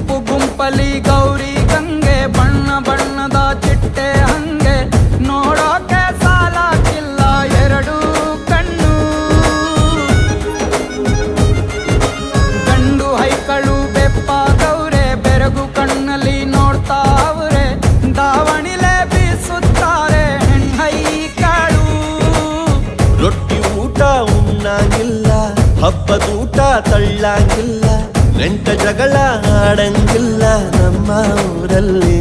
ಗುಂಪು ಗುಂಪಲಿ ಗೌರಿ ಗಂಗೆ ಬಣ್ಣ ಬಣ್ಣದ ಚಿಟ್ಟೆ ಹಂಗೆ ನೋಡೋಕೆ ಸಾಲಾಗಿಲ್ಲ ಎರಡು ಕಣ್ಣು. ಗಂಡು ಹೈಕಳು ಬೆಪ್ಪಾಗವ್ರೆ ಬೆರಗು ಕಣ್ಣಲ್ಲಿ ನೋಡ್ತಾ ಅವ್ರೆ ದಾವಣಿಲೆ ಬೀಸುತ್ತಾರೆ ಹೆಣ್ಣೈಕಳು. ರೊಟ್ಟಿ ಊಟ ಉಣ್ಣಂಗಿಲ್ಲ, ಹಬ್ಬದೂಟ ತಳ್ಳಂಗಿಲ್ಲ, ನೆಂಟ ಜಗಳ ಆಡಂಗಿಲ್ಲ ನಮ್ಮ ಊರಲ್ಲಿ.